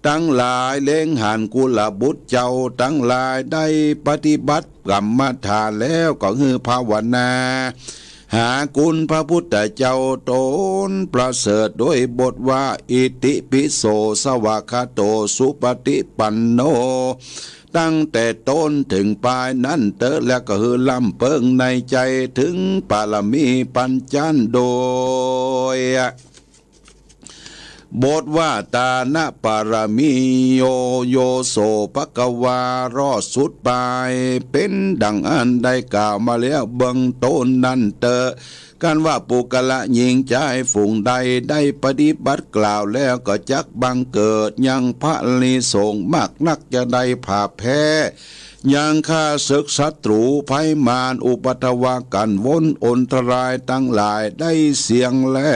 ตั้งหลายเล้งหันกุลบุตรเจ้าตั้งหลายได้ปฏิบัติกรรมฐานแล้วก็คือภาวนาหาคุณพระพุทธเจ้าตนประเสริฐด้วยบทว่าอิติปิโสสวากขาโตสุปฏิปันโนตั้งแต่ต้นถึงปลายนั้นเตอแล้วก็คือลำเปิงในใจถึงปารมีปัญจันโดยบทว่าตานะปารมีโยโยโสภควารอดสุดปลายเป็นดังอันได้กล่าวมาแล้วเบื้องต้นนั้นเตอการว่าปุกละหญิงใจฝูงใดได้ปฏิบัติกล่าวแล้วก็จักบังเกิดยังพระลีสงมากนักจะได้ผ่าแพ้ยังฆ่าศึกศัตรูภัยมารอุปัตวากันวนอนตรายตั้งหลายได้เสียงและ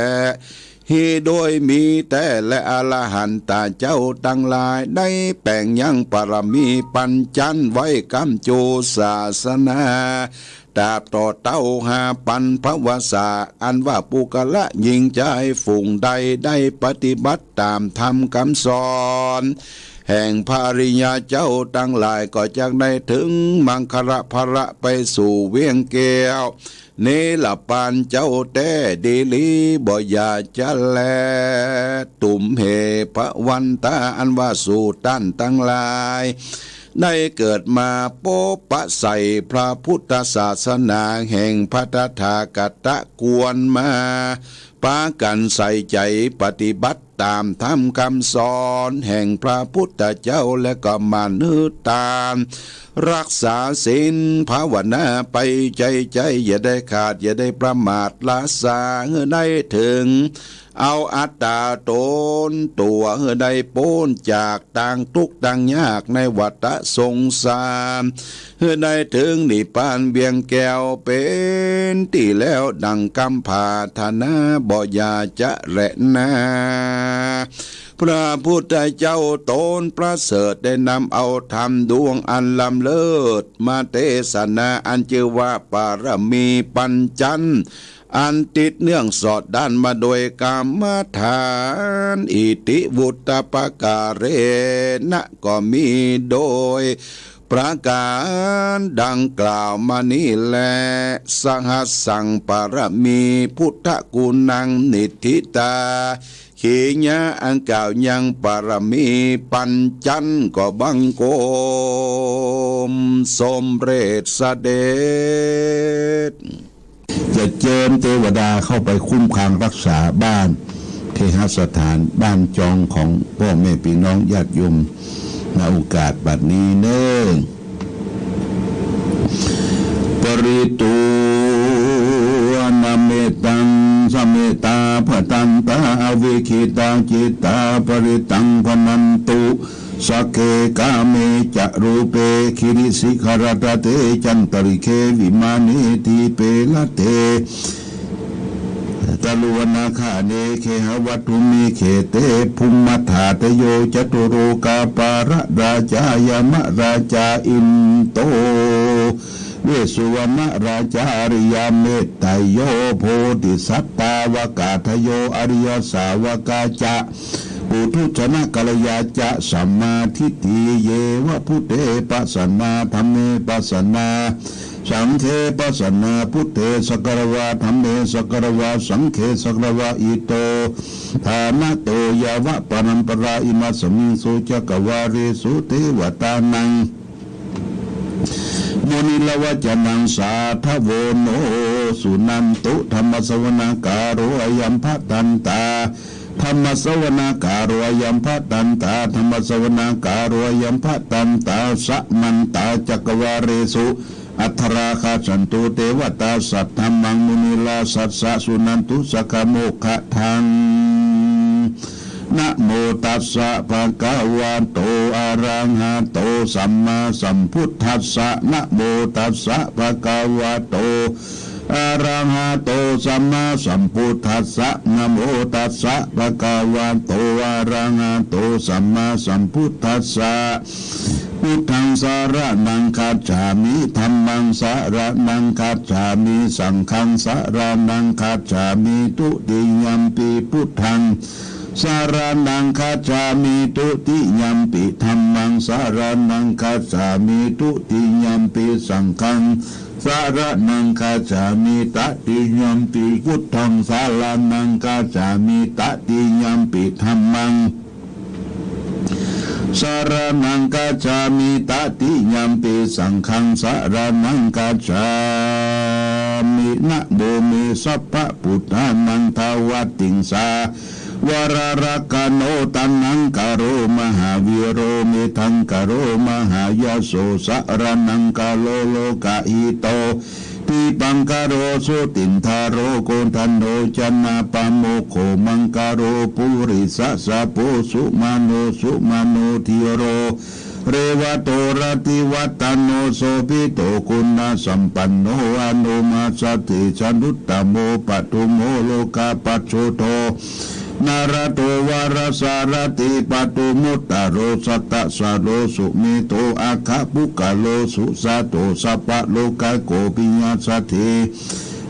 ฮีโดยมีแต่และอรหันตาเจ้าตั้งหลายได้แป่งยังปรมีปัญจันไว้กำจูศาสนาตราบต่อเต้าหาปันพระวสาอันว่าปุกละหญิงใจฝูงใดได้ปฏิบัติตามธรรมคำสอนแห่งภาริยาเจ้าตั้งหลายก็จักได้ถึงมังคละภระไปสู่เวียงแก้วเนลปานเจ้าแต่ดีลีบ่อยาจะแลตุ่มเหพระวันตาอันว่าสู่ต้านตั้งหลายได้เกิดมาโปปะใส่พระพุทธศาสนาแห่งพระตถาคตกวนมาปากันใส่ใจปฏิบัติตามธรรมคำสอนแห่งพระพุทธเจ้าและก็มานึกตามรักษาศีลภาวนาไปใจอย่าได้ขาดอย่าได้ประมาทละสาได้ถึงเอาอัตตาตนตัวได้พ้นจากต่างทุกข์ต่างยากในวัฏสงสารได้ถึงนิพพานเบียงแก้วเป็นที่แล้วดังกำพาธนาบ่อยาจะแระนาพระพุทธเจ้าตนประเสริฐได้นำเอาธรรมดวงอันล้ำเลิศมาเทศนาอันชื่อว่าปารมีปัญจันอันติดเนื่องสอดด้านมาโดยกรรมฐานอิติวุตตปการเรนะก็มีโดยประการดังกล่าวมานี้แลสหัสสังปารมีพุทธกุณังนิธิตาขีญะอันกล่าวยังปารมีปัญจันก็บังโกมสมเร็จเสด็จจะเจิญเทวดาเข้าไปคุ้มครองรักษาบ้านเคหสถานบ้านจองของพ่อแม่พี่น้องญาติโยมในโอกาสบัดนี้เน้อปริตูนาเมตังสเมตาภตันตาอวิคิตาจิตาปริตังพนันตุสักเกกาเมจะรูเปคิริสิขารตเตจันตริเควิมานิทีเปลเตตลุวนาคาเนเคหวัตุมีเขเตภูมิมัฏฐาตโยจตุโรกาปาระราชายมราชาอินโตเวสุวรรณราชาอริยเมตไตโยโพธิสัตตาวกาทโยอริยสาวกาจะปุถุชนะกัลยาจะสัมมาทิฏฐิเยวะพุทเทปัสสนาธัมเมปัสสนาสังเฆปัสสนาพุทเทสกรวาธัมเมสกรวาสังเฆสกรวาอิโตธานะโตยาวะปรัมปราอิมัสมิงโสจักวาเรสุเทวตานังมุนิลวจนังสาทโวโนสุนันตุธรรมสวนาการุอายัมภตันตาธรรมสวนาการุอายัมภตันตาธรรมสวนาการุอายัมภตันตาสัมมันตาจักวาเรสุอัทราคาสันตุเทวตาสัทธัมมังมุนิลาสัสสะสุนันตุสกโมขะทังนะโมตัสสะภะคะวะโตอะระหะโตสัมมาสัมพุทธัสสะนะโมตัสสะภะคะวะโตอะระหะโตสัมมาสัมพุทธัสสะนะโมตัสสะภะคะวะโตอะระหะโตสัมมาสัมพุทธัสสะพุทธังสารนังคัจฉามิธัมมังสารนังคัจฉามิสังฆังสารนังคัจฉามิตุติยัมปิพุทธัง สารนังคัจฉามิทุติยัมปิธัมมังสารนังคัจฉามิทุติยัมปิสังฆังสารนังคัจฉามิตติยัมปิพุทธังสารนังคัจฉามิตติยัมปิธัมมังสารนังคัจฉามิตติยัมปิสังฆังสารนังคัจฉามินะโมเมสัพพะพุทธานังทวัตติงสาวรารกโนตันนังกโรมหาวิโรเมทังกโรมหายาโสสารนังกาโลโลกาอิโตติปังกโรสุตินทาโรโกทันโนจันนาปโมโคมังกโรปุริสัสสะโพสุมาโนสุมาโนทิโรเรวโตรติวัตโนโสภิโตคุณสัมปันโนอนุมาสติชนุตตโมปัตุโมโลกาปัจโชโตนารโตวารสารติปัตุมุตตโรสัตตะสาโลสุเมโตอาคาปุกะโลสุสาโตสัพพะโลกาโกปิญญาสัทธิ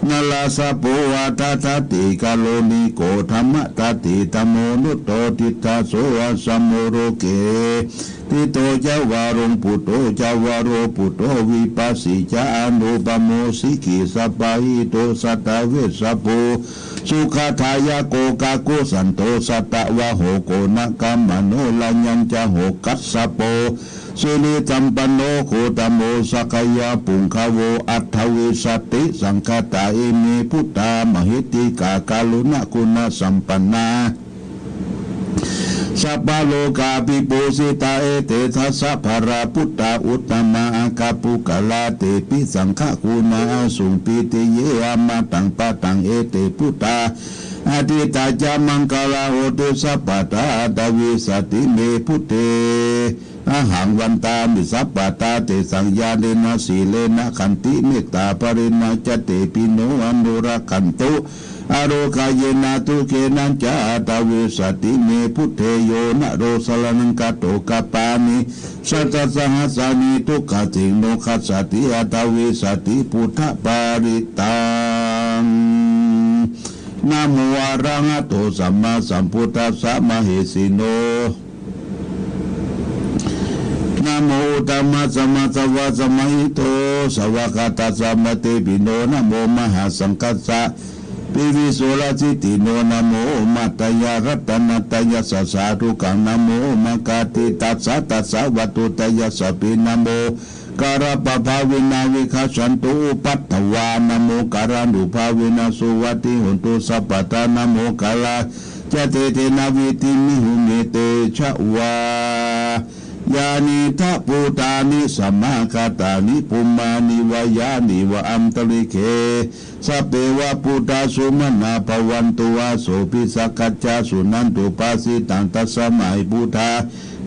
นาลาสะโปวาทาทติกาโลนิโกธรรมตติธโมนุตโตทิตาโสอสัมโมโรเกทิโตจาวารุงปุตโตจาวาโรปุตโตวิปัสสิจานุปโมสิกิสัพพะหิโตสัตตเวสสะโพสุขทายาโกกาโกสันโตสัตตวะโหโกนะกัมมโนลัญญัญจะโหกัสสะโปสุนิจัมปันโนโคตโมสักยาปุงคโวอัตถวิสติสังคตาอิเมพุทธามหิติกากาลุณคุณสัมปันนาสัพพโลกาปิปุสิตาเอเตทัสสะภราพุทธาอุตตมะอาคาปุกลาเตปิสังฆคุณาสุงปิติเยอามาตังปะตังเอเตพุทธาอธิตาจามังคลาโหตุสัพพตาดาวิสติเมพุทเตอาหังวันตามิสัพพตาเตสังญาเนนะสีเลนะขันติเมตตาปริมาจเตปิโนอนุรักขันตุอโรคายเยนะทุเกนัญจาตาวิสติเมพุทเทโยนะโรสลนังกโตกปานิสัจสหัสสานิทุกขติโนคัสสติอัตวิสติพุทธปาริตังนะโมอะระหะโตสัมมาสัมพุทธัสสะมะเหสิโนนะโมตัมมะสัมมาสัมพุทธัสสะมะหิโตสวากาตัสสะมะเตปิโนนะโมมหาสังฆัสสะปิวิโสลจิติโนนะโมมัตตยารัตนัตยาสสาธุกังนะโมมะกาติตัสสะตัสสะวัตุตยาสปินะโมการปภาวินาวิคัสสันตุปัตถวานะโมการานุภาวินาสุวัติหุนตุสัพพตานะโมกาลาจเตเตนะวิติมิหุเมเตชะวายานิทัพพุตานิสัมมาคาตานิปุมานิวายานิวะอัมตลิเคสัพเพวะพุทธาสุมาณาภวันตุวาโสภิสักขัจจาสุนันตุปัสสิตังตัสสมัยพุทธา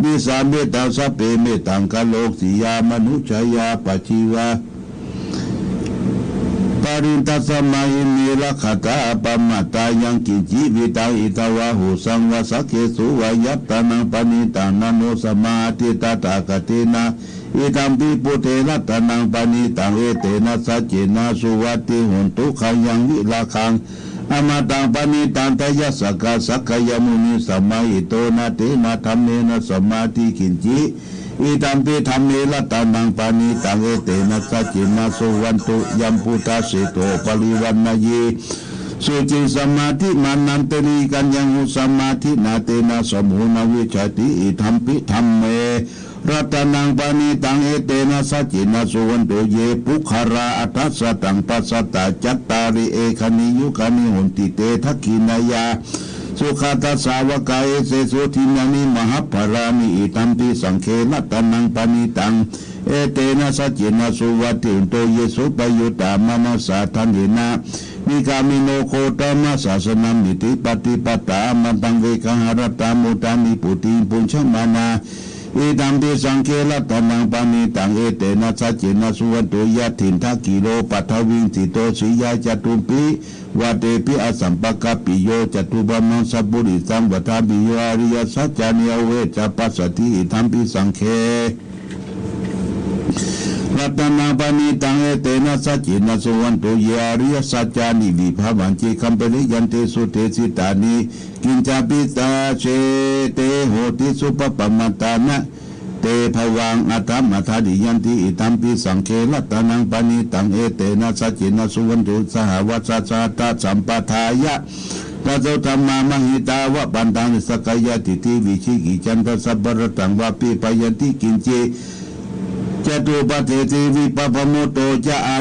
นิสาเมตตาสัพเพเมตตังกโลกสิยามนุชยาปัจจิวาปรินตัสมัยมีลักขตาปมัตตายังกิจิวิตาอิตาวะหุสังวสักเกสุวายัตตานังปณิตานันโนสมาธิตตากตินาอิตัมปิปุเตระตานังปณิตังเอเตนะสัจเจนะสุวัติหุนตุขังยังวิลาคังอมตังปณิตันทยสกาสักยมุนิสมัยโตนะเตนะธรรมเนนะสมาธิกินจิอิตัมปิธรรมเนละตานังปานิตังเอเตนะสัจจิมาสุวันตุยัมพุทธาสิโตปริวันนายีสุจิสมาธิมานันตรีกันยังหุสมาธินาเตนะสมุนวิชติอิธรรมปิธรรมเมรัตนังปานิตังเอเตนะสัจจินะสุวันตุเยปุคาราอัตสตังปัสสตาจัตตาริเอคณิยุคณิหุนติเตทักขินายาสุขตัสสาวกายเสสุทินานิมหาภรามิอิตัมปิสังเขนะตนังปานิตังเอเตนะสัจจินะสุวัติโตเยสุปยุตตามนัสสะทันเถนะนิกามิโนโคตมะศาสนามิติปฏิปตามันตังเวกหารตามุตานิปุติปุญชมานาอิตัมปิสังเขนะตนังปานิตังเอเตนะสัจจินะสุวัติยะถินทักกิโลปัทวิงสิโตสิยาจตุปิวะเตปิอสัมปกปิโยจตุบมังสัพพุริสังวัฏบิโยอริยสัจจานิเวจปัสสติอิทัมปิสังเข รัตนาปณิตังเอเตนะสัจจินะสุวันตุเยอริยสัจจานิวิภาวันจิคัมเปริยันติสุเตสิตานิกินจาปิตาเชเตโหติสุปปมัตตานะเตภวังอัตถมัทาดิยันติอิตัมปิสังเครัตนังปณิตังเอเตนะสัจจินะสุวันตุสหวัสสะตาสัมปทายะตาโตธรรมามหิตาวะปันตังสกายติติวิชิกิจันทสัพพะตังวาปิปยันติกินเจจตุปเทติวิปปโมโตจะอา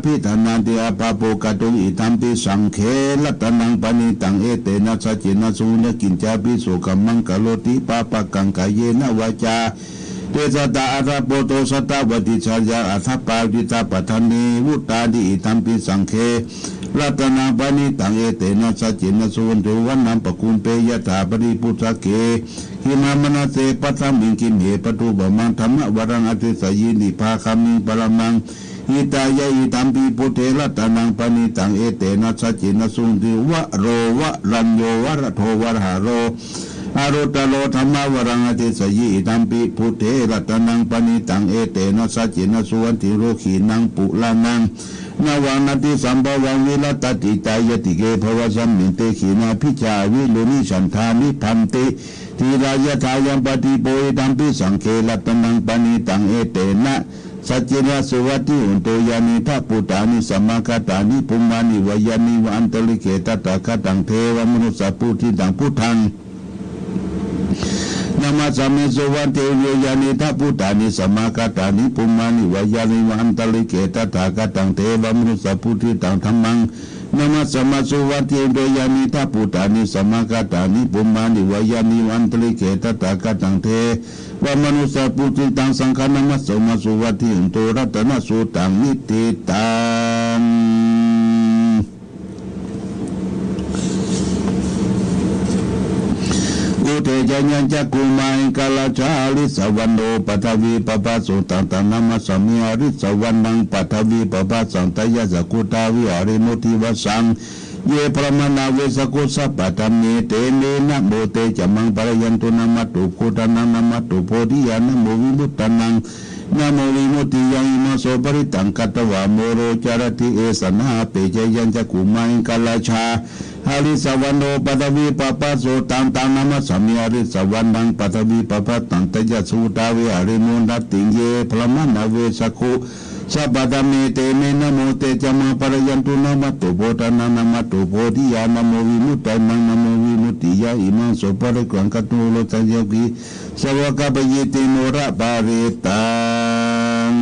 พิธานันติอาภาโปกตุอิตัมปิสังเขลัตนังปณิตังเอเตนะสัจจินะสุนกินจาปิโสกัมมังกโลติปาปะกังกายเยนะวาจาเตสตาอาราโปโตสตาวติชายาอัฏฐปาวิตาปัฏฐานีวุตตาดิอิตัมปิสังเขรัตนาปณิตังเอเตนะสัจจินะสุวันตุวันนัมปะกุมเปยะถาปริปุตตะเกหิมามนาเสปัสสมิงกิมเหปตุบมังธรรมวรังอติสยินิภาคามิงปรมังอิตายะอิตัมปิปุเทรัตนังปณิตังเอเตนะสัจจินะสุวันตุวะโรวะรัญโยวะระโทวะหาโรอารุตโลธรรมวรังอติสยิอิตัมปิปุเทรัตนังปณิตังเอเตนะสัจจินะสุวันติโรขีนังปุลานังนวานาติสัมภวังวิรัตติตายติเกภวสัมมิเตขีนาพิจาวิลุนิฉันทานิพันติทีรายทายังปฏิโปยตัมปิสังเครัตนังปณิตังเอเตนะสัจจินะสุวัติอุนโตยานิทัพปุตานิสัมมาคตานิปุมานิวายานิวัอันตลิเกตตะคตังเทวมนุสสะปุถิตังพุทธังนามาสมิสุวันเทวิยานิทัพพุตานิสัมมาคตานิปุมานิวายานิวัอันตลิเกตตะคตังเทวมนุสสะปุถิตังธัมมังนามาสมาสุวัติเดยานิทัพพุตานิสัมมาคตานิปุมานิวายานิวัอันตลิเกตตะคตังเทวมนุสสะปุถิตังสังฆนามาสมาสุวัติอุนโตรัตนะสุตังนิติตังอุเทจัญญจักกุมาอิกาลาชาลิสวันโนปัทวีปปะสุตังตนามาสมิอาริสวันนังปัทวีปปะสังตยะสกุตาวิหาริมุติวสังเยพระมนาเวสกุสัพพะธรรมเนเตเนนะโมเตจะมังปะยันตุนามัตตุโคตนังนามัตตุโพธิยานะโมวิมุตตันังนะโมวิมุตติยังอิมาโสปริตังกัตวะโมโรจารติเอสนาเปเจยัญจักกุมาอิกาลาชาหาริสวันโนปัทวีปปะโสตังตังนามัสสมิหาริสวันนังปัทวีปปะตังตยะสุตาวิหาริมุนัตติเยพระมนาเวสกุสัพพะธรรมเนเตเมนะโมเตจะมังปะยันตุนามัตตุโพธนังนามัตตุโพธิยานะโมวิมุตตันังนะโมวิมุตติยาอิมังโสปะริกังกัตโนโลตัญญกิสวะกะปะเยติโนระปาริตัง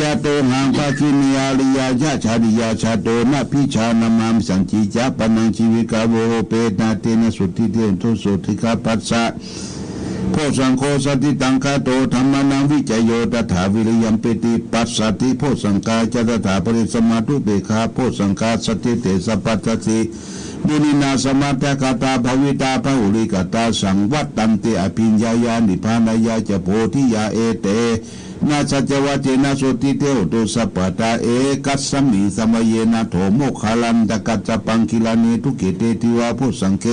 ยาโตหังภาคินิยาลิยาชาชาริยาชาโตนะพิชานามามสังจิจาปนังชีวิกาโวเปนาเตนะสุติเตนทุสุติกาปัสสะโพสังโฆสติตังคาโตธรรมานังวิจโยตถาวิริยัมปิติปัสสติโพสังกาจตถาปริสมาตุเบคาโพสังกาสติเตสัพพัสสิมุนินาสมาตกตาภวิตาภอุริกตาสังวัตตันติอภิญญายานิพานายาจะโพธิยาเอเตนาสัจวัตินาสุติเตโอตุสัพพตาเอกัสสมิสมัยนาโถโมคาลันตกัจจปังคิลานิทุกิเตติวาพุสังเค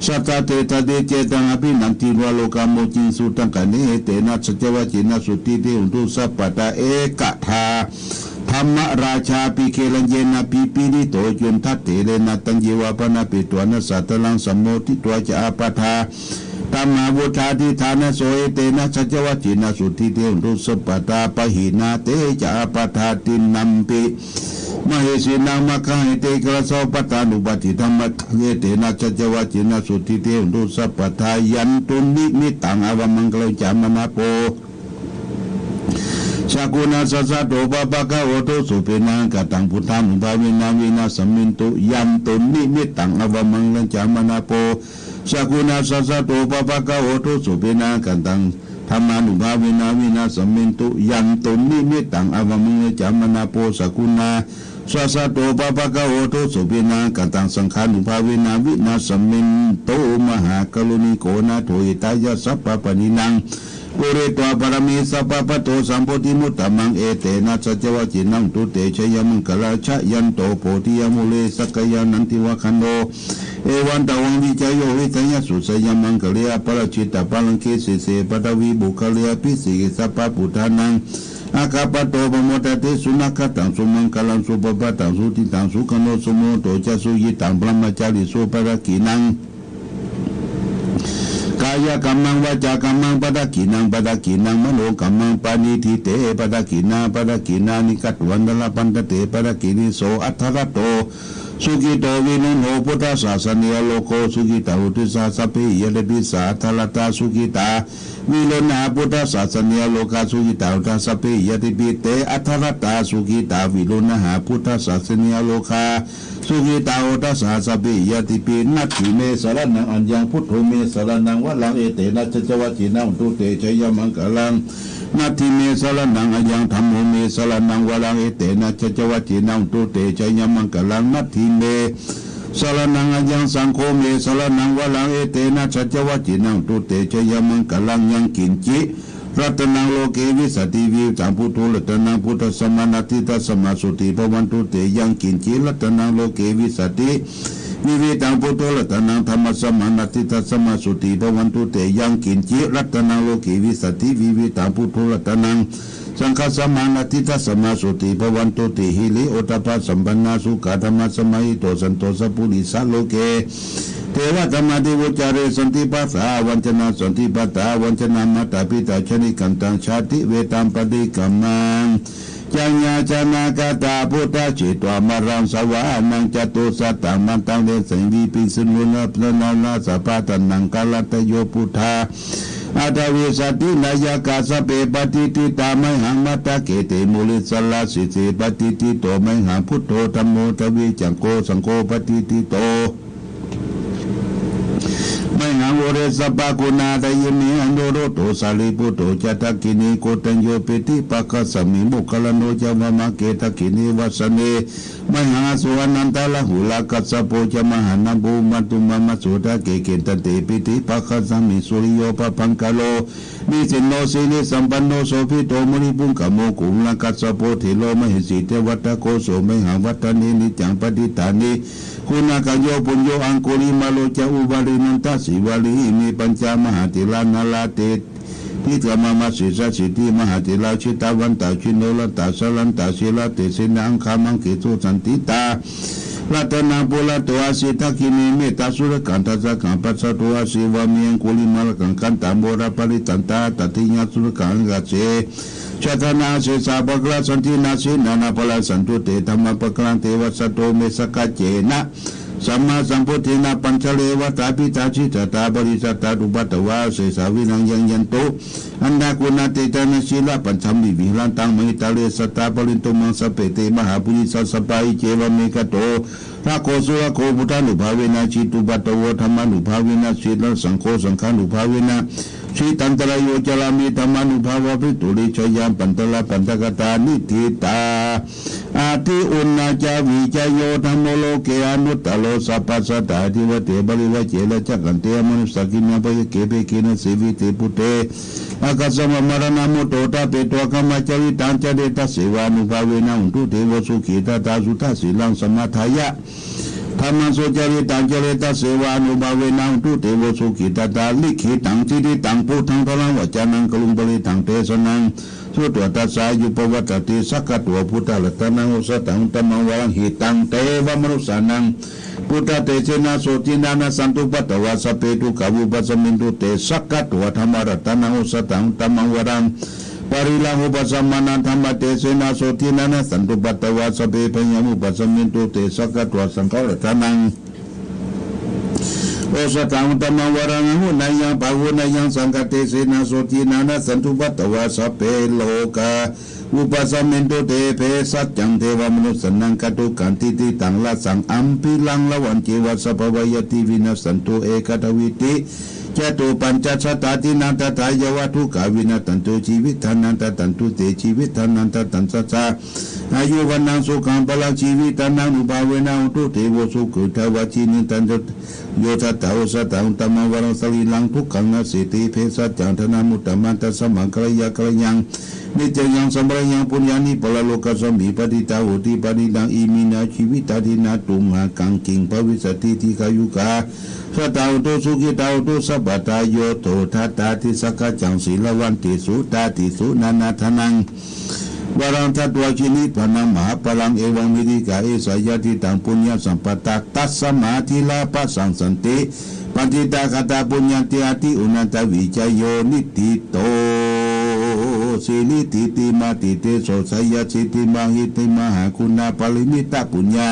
สัตตเตตเดเจตังอภินันติวาโลกามโมจินสุตังกันเนเตนะสัจวัตินาสุติเตโอตุสัพพตาเอกทาธรรมราชาปิเคลังเยนะปิปิริโตจุนทัตเตเรนะตัญเยวาปนาปิตวนะสัตตลังสัมโมทิตวะจะอาปทาตัมมาวุธาทิธานะโสเอเตนะสัจวัตินาสุติเตโอตุสัพพตาปหินาเตจะอาปทาตินัมปิมเหสีนามะคะเตกระโสปตานุปติธรรมะเยเตนะสัจวัตินาสุติเตโอตุสัพพทายันตุนิมิตังอวมังกลจามนาโปชากุณาสัสสะโตปะปะกะโอโตสุเปนังกตังพุทธังภาวินาวินาสมินตุยันตุนิมิตังอวมังกลจามนาโปชากุณาสัสสะโตปะปะกะโอโตสุเปนังกตังธรรมานุภาวินาวินาสมินตุยันตุนิมิตังอวมังกลจามนาโปชากุณาสัสสะโตปะปะกะโอโตสุเปนังกตังสังฆานุภาวินาวินาสมินตุมหากรุณิโกนาโทอิตายะสัพพะปะนินัง ปุริตวปรมีสัพพะโตสัมโพธิมุตตมังเอเตนะสัจวะจินังตุเตชยมังคลาชะยันโตโพธิยมุเลสกยานันติวะคันโดเอวันตวังวิจโยวิทยาสุสยมังคลียปรชิตาปังคิสิเสปตวิบุคลียปิสิสัพพะปุถานังอาคาปโตปโมตติสุนัขตังสุมังคลังสุปปะตังสุติตังสุขโนสุโมโตจะสุยิตังพระมจาริสุปรกินังกายกรรมังวาจากรรมังปะดะกินังมโนกรรมังปานิทิเตปะดะกินานิกัตวันดลปันตเตปะดะกินิโสอัทธรโตสุกิโตวินุโนพุทธศาสนิยโลโกสุกิตาอุติสาสเพยะเลปิสาทลตาสุกิตาวิโลนาพุทธศาสนิยโลกาสุกิตาอุตสเพยะติปิเตอัทรตาสุกิตาวิโลนาหาพุทธศาสนิยโลกาสุกิตาอุตสาสเพยะติปินัตถิเมสรนังอัญญังพุทโธเมสรนังวะลังเอเตนะจัจวัจินังตุเตชยมังคลังนาทิเมสรนังอัญญังธัมโมเมสรนังวะลังเอเตนะจัจวัจินังตุเตชยมังคลังนาทิเมสรนังอัญญังสังโฆเมสรนังวะลังเอเตนะจัจวัจินังตุเตชยมังคลังยังกินจิรัตนังโลเกวิสติวิจังพุทโธรัตนังพุทธสมานาติตัสมาสุติภวันตุเตยังกินจิรัตนังโลเกวิสติวิเวตังพุทโธรัตนังธรรมสมานาติตัสมาสุติภวันตุเตยังกินจิรัตนังโลเกวิสติวิเวตังพุทโธรัตนังสังฆสมานาติตัสมาสุติภวันตุเตหิริโอตปะสัมปันนาสุขธรรมสมัยโตสันโตสัพพุริสาโลเกเทวธรรมติวุจาริสันติปัสสาวันจนาสันติปัตตาวันจนามาตาปิตาชนิกันตังชาติเวตัมปฏิกัมมังจัญญาจนากตาพุทธจิตวามารังสวานังจตุสัตตังมันตังเดสังวิปิสุนุนพระนานาสัพพะตันนังกาลตโยพุทธาอาตาวิสตินายกาสเปปฏิติตามังหังมัตตะเกเตมุลิสลาสิเสปฏิติโตมังหังพุทโธธัมโมทวีจังโกสังโฆปฏิติโตไม่หังโอเรสปะกุณาตยิมิอันโดโรโตสาลิปุโตจัตตกินีโกตัญโยปิติปัคสมิมุคลโนจามะมะเกตกินีวัสเนไม่หังสุวรรณันตาละหุลากัสสะโปจมหันนบุมัตุมะมะสุตะเกเกตเตปิติปัคสมิสุริโยปะพังกะโลนิสินโนสินิสัมปันโนโสภิโตมุนิปุงกะโมกุลกัสสะโปเทโลมหิสิเทวัตตะโกโสไม่หังวัตตานินิจังปฏิตานิคุณากโยปุญโยอังคุลิมาโลจาอุบาลินันตสิวาลีมีปัญจมหาติลานาลาเตทิฏฐมามาสิสสิทธิมหาติลาชิตาวันตาชิโนลตาสลันตาศิลาเตสินังคามังกิตุสันติตารัตนาปุระตัวสิทกินีเมตาสุรกันทัสกันปัสสะตัวสิวามียงคุลิมาลกันกันตามโบราปริตันตาตติญาสุรกันกัจเจชาตนาเสสาปกลาสันตินาสินานาปลาสันตุเตธรรมปกลังเทวสัตโตเมสกัจเจนะสัมมาสัมพุทธินาปัญชเลวตาปิตาชิตตาบริสัตตาดุปัตตวาเสสาวินังยังยันโตอันดากุณาเตตานะศีลปัญชมิวิลันตังมหิตาเลสตาปรินโตมังสเปเตมหาปุริสัสปายเจวเมกโตราโคสุราโคพุทธานุภาเวนะจิตุปัตตวธรรมานุภาเวนะศีลสังโฆสังฆานุภาเวนะชีตันตรายโยจลามิธรรมานุภาวะพิตุริชยามปันตละปันตกตานิทิตาอาทิอุณนาจาวิจโยธรรมโลเกอนุตตโลสัพพสัตตาทิวเตบริวเจละจักขันเตมนุสกิญญาปยเกเปกินสิวิเตปุเตอากัสสมมรณะมุตโตตาเปตวะกรรมจริตังจเดตัสสิวานุภาเวนะอุตุเทวสุขีตาตาสุทัสสิลังสมาทายะธรรมสุจริตังจริตัสสิวานุภาเวนะอุตุเทวสุขีตาตาลิขิตังจิติตังพุทธังพลังวจานังกลุงบริตังเทสนังสุตตัสสายุปวัตติสักขตัวพุทธลัตนังอุสตังตัมมังวรังหิตังเตวมนุสานังพุทธเตเจนะโสตินานะสันตุปัตตวาสเปตุกาวุปัสมินตุเตสักขตัวธรรมรัตนังอุสตังตัมมังวรังปริลังอุปสัมมานันธรรมเตเสนาโสตินานะสันตุปัตตวาสเปพยามุปัสมินตุเตสักขตัวสังฆรัตนังโอสตังตัมมังวรังหุนายังปะหุนายังสังฆเตเสนาโสตินานะสันตุปัตตวาสเปโลกาอุปสัมมินตุเตเพสัจจังเทวมนุสนังกตุกันติติตังละสังอัมพิลังละวันเจวสัพพยติวินัสสันตุเอกทวิติจตุปัญจชตาตินันตถายวัตุกาวินัตันตุชีวิตานันตตันตุเตชีวิตานันตตันสัจจาอายุวันนังสุขังพลังชีวิตานังอุบาเวนะอุตุเทวสุขุทวชินิตันตุ โยทัตตาโอสัตตาอุตตมะวรังสลีลังทุกขังนาสิติเพสัจจังธนามุตตมันตัสสมังกะยะกะยังนิจยังสัมปะยังปุญญานิปละโลกัสสมิปฏิตาโหติปฏิดังอิมินาชีวิตาทินาตุมหากังกิงภวิสติทิกายุกาสตาวตุสุขิตาวตุสัพพตาโยโตทัตตาทิสักจังศีลวันติสุตาติสุนานาทนังวรังทัตวชินิพนังมหาปลังเอวังมิริกาเอสายติตังปุญญาสัมปตาตัสสมาธิลาปัสสังสันติปฏิตาคตาปุญญาติอาติอุนันตวิจโยนิติโตสิลิติติมาติเตโสสยสิติมาหิติมหาคุณาปริมิตาปุญญา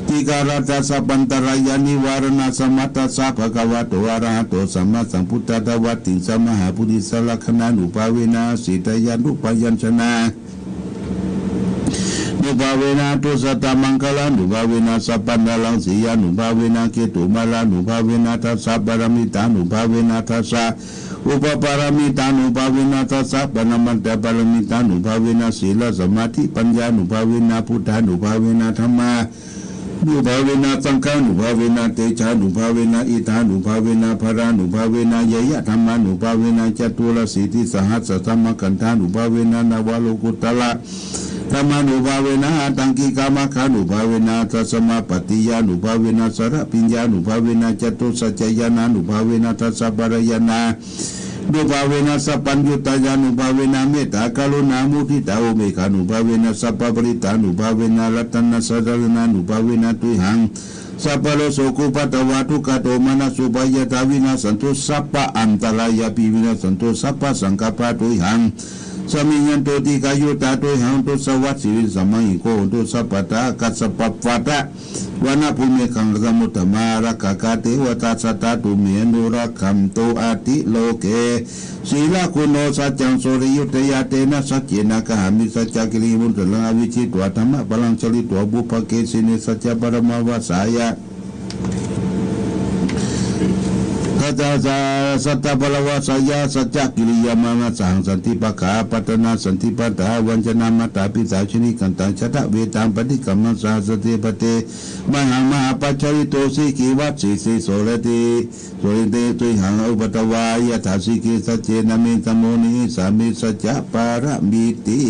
ติการัตสัพพันตรายานิวารณาสมัตตสัพพะกวะโตอะระหะโตสัมมาสัมพุทธัสสะวัตติสัมมาหาปุริสลักขณานุภาเวนะสิตยานุปยัญชนะนุภาเวนะตุสัตตมังคลานุภาเวนะสัพพันธลังสียานุภาเวนะเกตุมาลานุภาเวนะทัสสะปรมิตานุภาเวนะทัสสะอุปปารมิตานุภาเวนะทัสสะปนมันตปรมิตานุภาเวนะศีลสมาธิปัญญานุภาเวนะพุทธานุภาเวนะธรรมานุภาเวนะสังฆานุภาเวนะเตชะนุภาเวนะอิทานุภาเวนะภรานุภาเวนะยยะธรรมานุภาเวนะจตุรสีติสหัสสะธรรมกันธานุภาเวนะนวโลกุตละธรรมานุภาเวนะตังกิกามคานุภาเวนะทัสมาปฏิยานุภาเวนะสระปิญญานุภาเวนะจตุสัจจยานานุภาเวนะทัสสะปรยานานุภาเวนะสัพพัญญุตายานุภาเวนะเมตตากรุณามุทิตาโอเมฆานุภาเวนะสัพพปริตานุภาเวนะรัตนะสัจจนานุภาเวนะตุหังสัพพะโลโสกุปตวาทุกขโตมนัสสุปายตาวินาสันตุสัพพะอันตรายาปิวินาสันตุสัพพะสังฆปะตุหังสมิยันโตติกายุตาตุหังตุสวัสสิวิสมัยโกตุสัพพตากัสสปปัตตะวนาภูมิขังสมุตตมารักกะเทวตาสตาตุเมนุรักขัมโตอาติโลเกศีลคุณโนสัจจังโสริยุตยาเตนะสัจเจนะกะหามิสัจจกิริมุตตะลังอวิชิตวะธรรมะพลังชลิตวะบุพเกสิเนสัจจปรมวสายะสัจจะสัตตปรวสยาสัจจกิริยามาสังสันติปะขาปัตนาสันติปัตตาวัญชนามาตาปิสาชนิกันตังชะทะเวตังปฏิกัมมัสสาสติปเตมหังมหาปัจจริโตสิกิวัตสิสิโสรติโสริเตตุหังอุปตวายะถาสิกิสัจเจนะเมตโมนิสามิสัจจะปาระมิติ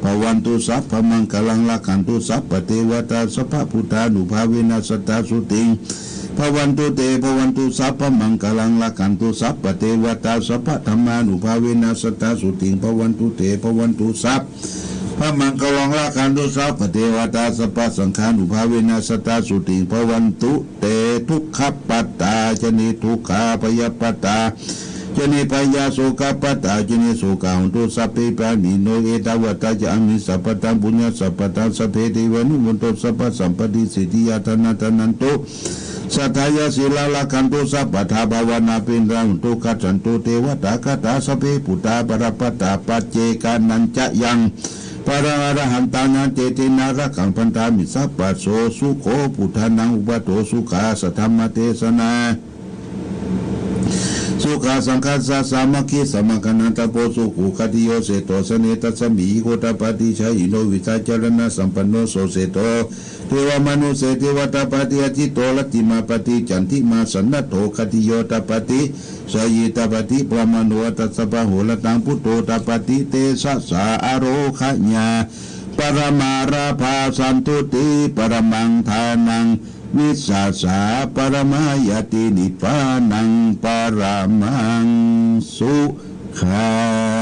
ภวันตุสัพพมังคลังลักขันตุสัพพเทวตาสัพพพุทธานุภาเวนะสัตตาสุติงภวันตุเตภวันตุสัพพมังคลังลักขันตุสัพพเทวตาสัพพธรรมานุภาเวนะสัตตาสุติงภวันตุเตภวันตุสัพพมังคลังลักขันตุสัพพเทวตาสัพพสังฆานุภาเวนะสัตตาสุติงภวันตุเตทุกขปัตตาจนิทุกขาปยปัตตาจนิปยาโสกปัตตาจนิโสกาหุตุสัพเพปานิโนเอตวัตตาจามิสัพพตังปุญญสัพพตังสัพเพเทวานุมุตโตสัพพสัมปติสิทธิยาธนาธนันตุสัทธายาศิลาลคันตุสัพพทาภาวนาปินรังตุกัจจันตุเทวตาคตาสัพเพปุตตาปรปัตตาปัจเจกานันจะยังปะระระหันตานาเจตินารักังพันธามิสัพพโสสุโขพุทธานังอุปโตสุขาสัทธรรมเทศนาสุขาสังฆาสามัคคีสมังคนันตโพสุขุคติโยเสโตสเนตัสมิโคตปฏิชัยโนวิชาจารณะสัมปันโนโสเสโตเทวมนุเสเทวตาปฏิอจิโตลติมาปฏิจันทิมาสันนโตคติโยตปฏิสยิตปฏิปรมานุตัสสะปะโหละตังพุทโธตปฏิเตสะสาอโรขะญาปรมาราภาสันตุติปรมังทานังวิสาสาปรมายตินิพพานังปรมังสุขัง